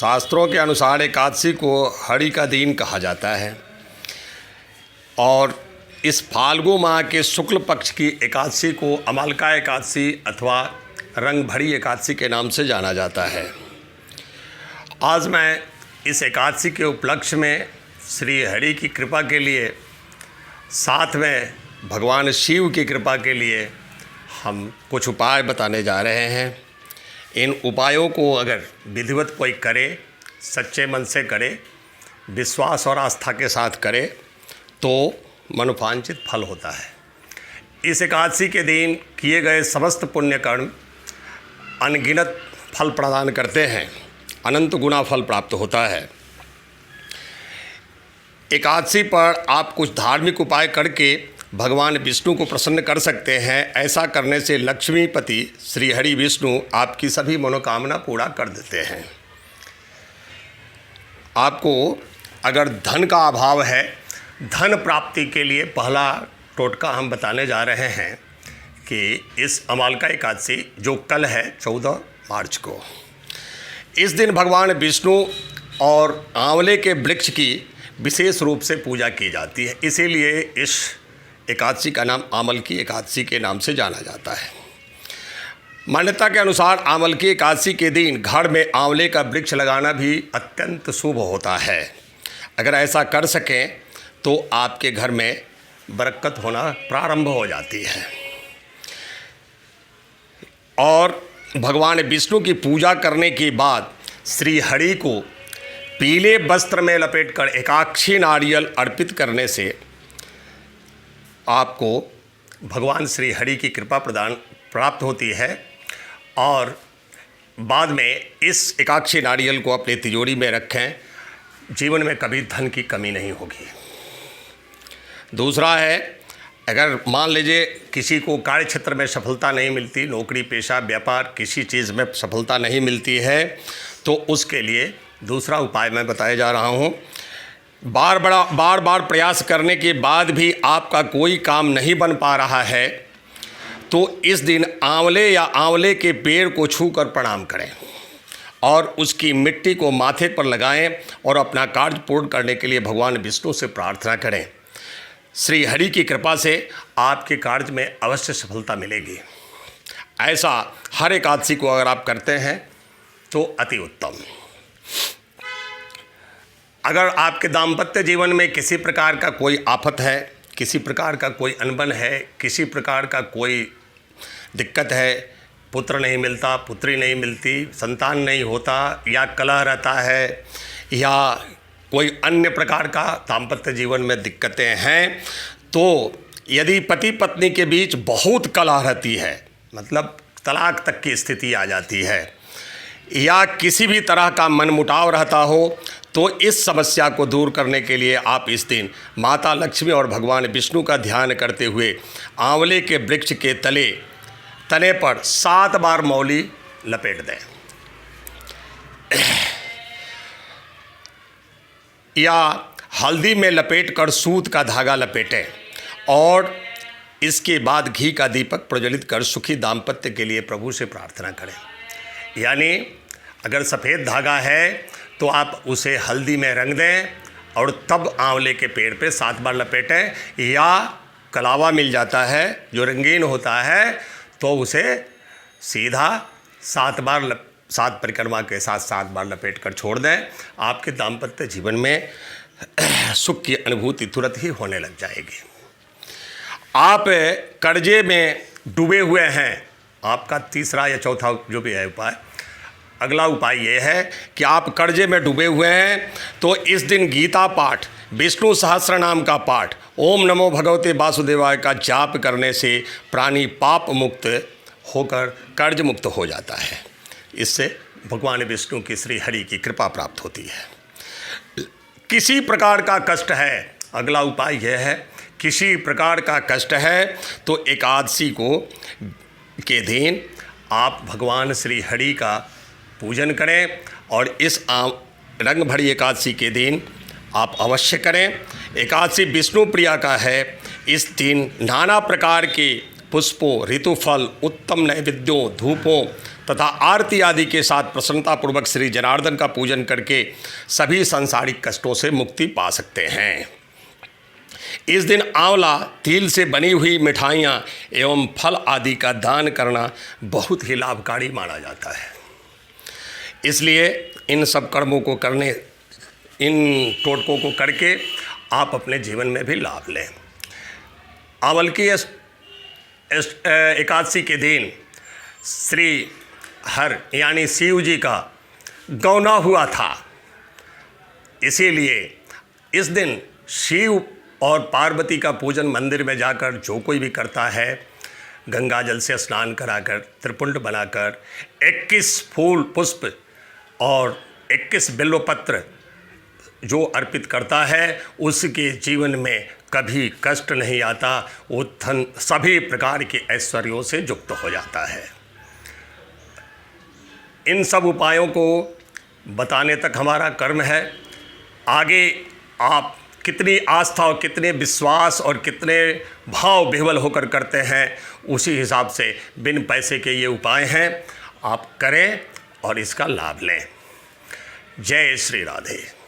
शास्त्रों के अनुसार एकादशी को हरि का दिन कहा जाता है और इस फाल्गु माह के शुक्ल पक्ष की एकादशी को अमालका एकादशी अथवा रंग भरी एकादशी के नाम से जाना जाता है। आज मैं इस एकादशी के उपलक्ष्य में श्री हरि की कृपा के लिए, साथ में भगवान शिव की कृपा के लिए हम कुछ उपाय बताने जा रहे हैं। इन उपायों को अगर विधिवत कोई करे, सच्चे मन से करे, विश्वास और आस्था के साथ करे तो मनोवांछित फल होता है। इस एकादशी के दिन किए गए समस्त पुण्य कर्म अनगिनत फल प्रदान करते हैं, अनंत गुना फल प्राप्त होता है। एकादशी पर आप कुछ धार्मिक उपाय करके भगवान विष्णु को प्रसन्न कर सकते हैं। ऐसा करने से लक्ष्मीपति श्री हरि विष्णु आपकी सभी मनोकामना पूरा कर देते हैं। आपको अगर धन का अभाव है, धन प्राप्ति के लिए पहला टोटका हम बताने जा रहे हैं कि इस अमालका एकादशी जो कल है 14 मार्च को, इस दिन भगवान विष्णु और आंवले के वृक्ष की विशेष रूप से पूजा की जाती है। इसीलिए इस एकादशी का नाम आमल की एकादशी के नाम से जाना जाता है। मान्यता के अनुसार आमल की एकादशी के दिन घर में आंवले का वृक्ष लगाना भी अत्यंत शुभ होता है। अगर ऐसा कर सकें तो आपके घर में बरकत होना प्रारंभ हो जाती है। और भगवान विष्णु की पूजा करने के बाद श्री हरि को पीले वस्त्र में लपेटकर एकाक्षी नारियल अर्पित करने से आपको भगवान श्री हरि की कृपा प्रदान प्राप्त होती है और बाद में इस एकाक्षी नारियल को अपने तिजोरी में रखें। जीवन में कभी धन की कमी नहीं होगी। दूसरा है, अगर मान लीजिए किसी को कार्य क्षेत्र में सफलता नहीं मिलती, नौकरी पेशा व्यापार किसी चीज़ में सफलता नहीं मिलती है, तो उसके लिए दूसरा उपाय मैं बताया जा रहा हूँ। बार बार प्रयास करने के बाद भी आपका कोई काम नहीं बन पा रहा है तो इस दिन आंवले या आंवले के पेड़ को छूकर प्रणाम करें और उसकी मिट्टी को माथे पर लगाएं और अपना कार्य पूर्ण करने के लिए भगवान विष्णु से प्रार्थना करें। श्री हरि की कृपा से आपके कार्य में अवश्य सफलता मिलेगी। ऐसा हर एकादशी को अगर आप करते हैं तो अति उत्तम। अगर आपके दाम्पत्य जीवन में किसी प्रकार का कोई आफत है, किसी प्रकार का कोई अनबन है, किसी प्रकार का कोई दिक्कत है, पुत्र नहीं मिलता, पुत्री नहीं मिलती, संतान नहीं होता या कलह रहता है या कोई अन्य प्रकार का दाम्पत्य जीवन में दिक्कतें हैं, तो यदि पति पत्नी के बीच बहुत कलह रहती है, मतलब तलाक तक की स्थिति आ जाती है, या किसी भी तरह का मनमुटाव रहता हो, तो इस समस्या को दूर करने के लिए आप इस दिन माता लक्ष्मी और भगवान विष्णु का ध्यान करते हुए आंवले के वृक्ष के तने पर 7 बार मौली लपेट दें या हल्दी में लपेटकर सूत का धागा लपेटें और इसके बाद घी का दीपक प्रज्वलित कर सुखी दाम्पत्य के लिए प्रभु से प्रार्थना करें। यानी अगर सफ़ेद धागा है तो आप उसे हल्दी में रंग दें और तब आंवले के पेड़ पे 7 बार लपेटें, या कलावा मिल जाता है जो रंगीन होता है तो उसे सीधा 7 परिक्रमा के साथ 7 बार लपेट कर छोड़ दें। आपके दाम्पत्य जीवन में सुख की अनुभूति तुरंत ही होने लग जाएगी। आप कर्जे में डूबे हुए हैं, आपका तीसरा या चौथा जो भी है उपाय, अगला उपाय ये है कि आप कर्जे में डूबे हुए हैं तो इस दिन गीता पाठ, विष्णु सहस्त्र नाम का पाठ, ओम नमो भगवते वासुदेवाय का जाप करने से प्राणी पाप मुक्त होकर कर्ज मुक्त हो जाता है। इससे भगवान विष्णु की श्री हरि की कृपा प्राप्त होती है। किसी प्रकार का कष्ट है, अगला उपाय यह है, किसी प्रकार का कष्ट है तो एकादशी के दिन आप भगवान श्री हरि का पूजन करें और इस रंग भरी एकादशी के दिन आप अवश्य करें। एकादशी विष्णु प्रिया का है। इस दिन नाना प्रकार के पुष्पों, ऋतुफल, उत्तम नैवेद्यों, धूपों तथा आरती आदि के साथ प्रसन्नतापूर्वक श्री जनार्दन का पूजन करके सभी सांसारिक कष्टों से मुक्ति पा सकते हैं। इस दिन आंवला, तिल से बनी हुई मिठाइयाँ एवं फल आदि का दान करना बहुत ही लाभकारी माना जाता है। इसलिए इन सब कर्मों को करने, इन टोटकों को करके आप अपने जीवन में भी लाभ लें। आंवल की एकादशी के दिन श्री हर यानी शिव जी का गौना हुआ था, इसीलिए इस दिन शिव और पार्वती का पूजन मंदिर में जाकर जो कोई भी करता है, गंगा जल से स्नान कराकर, त्रिपुंड बनाकर 21 फूल पुष्प और 21 बिल्वपत्र जो अर्पित करता है, उसके जीवन में कभी कष्ट नहीं आता, वो धन सभी प्रकार के ऐश्वर्यों से युक्त हो जाता है। इन सब उपायों को बताने तक हमारा कर्म है। आगे आप कितनी आस्था और कितने विश्वास और कितने भाव विह्वल होकर करते हैं, उसी हिसाब से बिन पैसे के ये उपाय हैं, आप करें और इसका लाभ लें। जय श्री राधे।